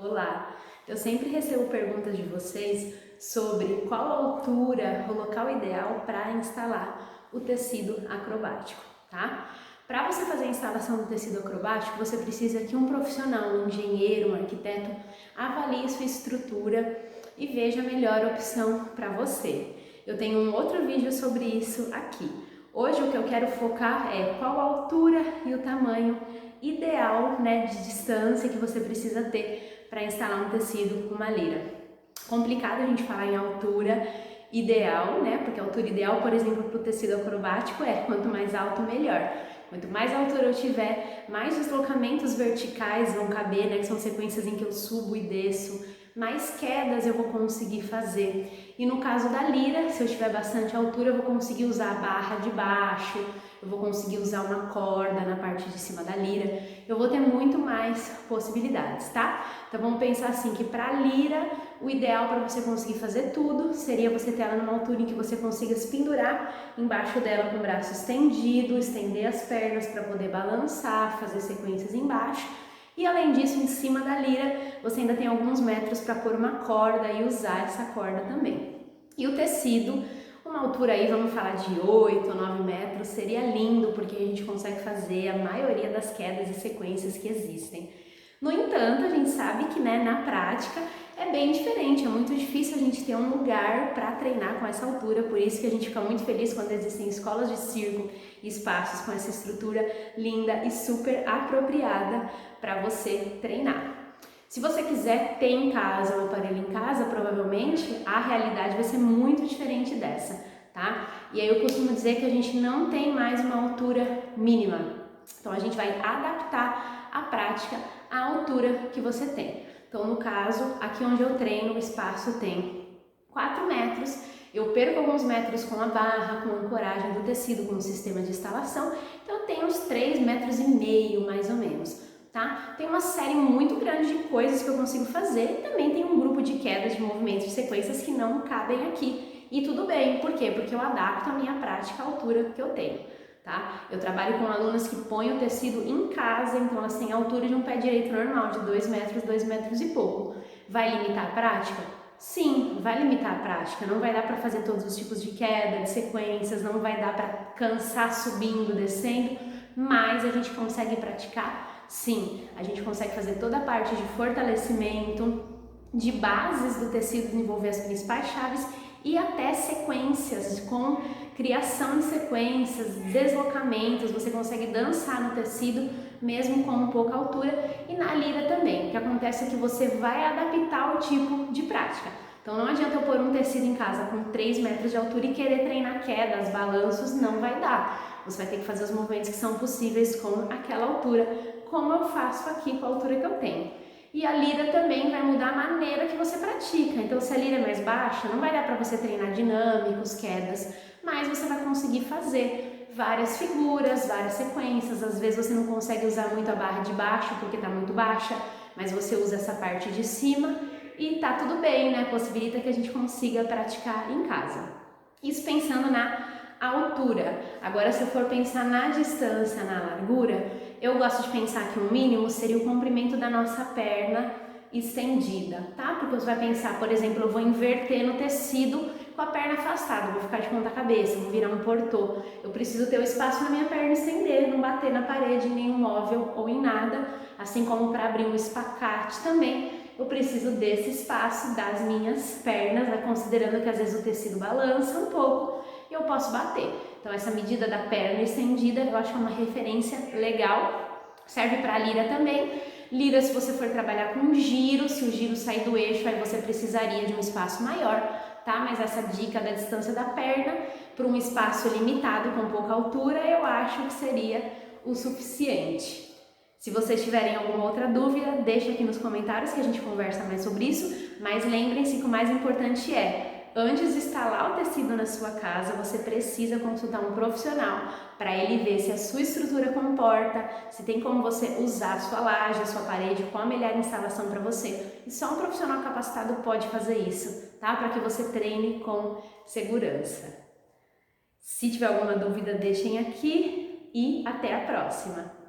Olá! Eu sempre recebo perguntas de vocês sobre qual a altura, o local ideal para instalar o tecido acrobático, tá? Para você fazer a instalação do tecido acrobático, você precisa que um profissional, um engenheiro, um arquiteto, avalie sua estrutura e veja a melhor opção para você. Eu tenho um outro vídeo sobre isso aqui. Hoje o que eu quero focar é qual a altura e o tamanho ideal, de distância que você precisa ter para instalar um tecido com uma lira. Complicado a gente falar em altura ideal, porque a altura ideal, por exemplo, para o tecido acrobático é quanto mais alto, melhor. Quanto mais altura eu tiver, mais deslocamentos verticais vão caber, que são sequências em que eu subo e desço, mais quedas eu vou conseguir fazer. E no caso da lira, se eu tiver bastante altura, eu vou conseguir usar a barra de baixo, eu vou conseguir usar uma corda na parte de cima da lira, eu vou ter muito mais possibilidades, tá? Então vamos pensar assim, que para a lira, o ideal para você conseguir fazer tudo seria você ter ela numa altura em que você consiga se pendurar embaixo dela com o braço estendido, estender as pernas para poder balançar, fazer sequências embaixo. E além disso, em cima da lira, você ainda tem alguns metros para pôr uma corda e usar essa corda também. E o tecido, uma altura aí, vamos falar de 8 ou 9 metros, seria lindo, porque a gente consegue fazer a maioria das quedas e sequências que existem. No entanto, a gente sabe que na prática é bem diferente, é muito difícil a gente ter um lugar para treinar com essa altura, por isso que a gente fica muito feliz quando existem escolas de circo e espaços com essa estrutura linda e super apropriada para você treinar. Se você quiser ter em casa um aparelho em casa, provavelmente a realidade vai ser muito diferente dessa, tá? E aí eu costumo dizer que a gente não tem mais uma altura mínima, então a gente vai adaptar a prática à altura que você tem. Então no caso, aqui onde eu treino, o espaço tem 4 metros, eu perco alguns metros com a barra, com a ancoragem do tecido, com o sistema de instalação, então eu tenho uns 3,5 metros mais ou menos. Tá? Tem uma série muito grande de coisas que eu consigo fazer e também tem um grupo de quedas, de movimentos, de sequências que não cabem aqui. E tudo bem, por quê? Porque eu adapto a minha prática à altura que eu tenho. Tá? Eu trabalho com alunas que põem o tecido em casa, então elas têm a altura de um pé direito normal, de 2 metros, 2 metros e pouco. Vai limitar a prática? Sim, vai limitar a prática, não vai dar para fazer todos os tipos de queda, de sequências, não vai dar para cansar subindo, descendo, mas a gente consegue praticar. Sim, a gente consegue fazer toda a parte de fortalecimento, de bases do tecido, desenvolver as principais chaves e até sequências, com criação de sequências, deslocamentos, você consegue dançar no tecido mesmo com pouca altura e na lira também. O que acontece é que você vai adaptar o tipo de prática. Então não adianta eu pôr um tecido em casa com 3 metros de altura e querer treinar quedas, balanços, não vai dar. Você vai ter que fazer os movimentos que são possíveis com aquela altura, como eu faço aqui com a altura que eu tenho. E a lira também vai mudar a maneira que você pratica. Então, se a lira é mais baixa, não vai dar para você treinar dinâmicos, quedas, mas você vai conseguir fazer várias figuras, várias sequências. Às vezes você não consegue usar muito a barra de baixo porque está muito baixa, mas você usa essa parte de cima e tá tudo bem, Possibilita que a gente consiga praticar em casa. Isso pensando na altura. Agora, se eu for pensar na distância, na largura, eu gosto de pensar que o mínimo seria o comprimento da nossa perna estendida, tá? Porque você vai pensar, por exemplo, eu vou inverter no tecido com a perna afastada, vou ficar de ponta cabeça, vou virar um portô. Eu preciso ter o espaço na minha perna estender, não bater na parede, em nenhum móvel ou em nada, assim como para abrir um espacate também. Eu preciso desse espaço das minhas pernas, considerando que às vezes o tecido balança um pouco e eu posso bater. Então essa medida da perna estendida eu acho que é uma referência legal, serve para a lira também. Lira, se você for trabalhar com giro, se o giro sair do eixo, aí você precisaria de um espaço maior, tá? Mas essa dica da distância da perna para um espaço limitado com pouca altura, eu acho que seria o suficiente. Se vocês tiverem alguma outra dúvida, deixa aqui nos comentários que a gente conversa mais sobre isso, mas lembrem-se que o mais importante é, antes de instalar o tecido na sua casa, você precisa consultar um profissional para ele ver se a sua estrutura comporta, se tem como você usar a sua laje, a sua parede com a melhor instalação para você. E só um profissional capacitado pode fazer isso, tá? Para que você treine com segurança. Se tiver alguma dúvida, deixem aqui e até a próxima!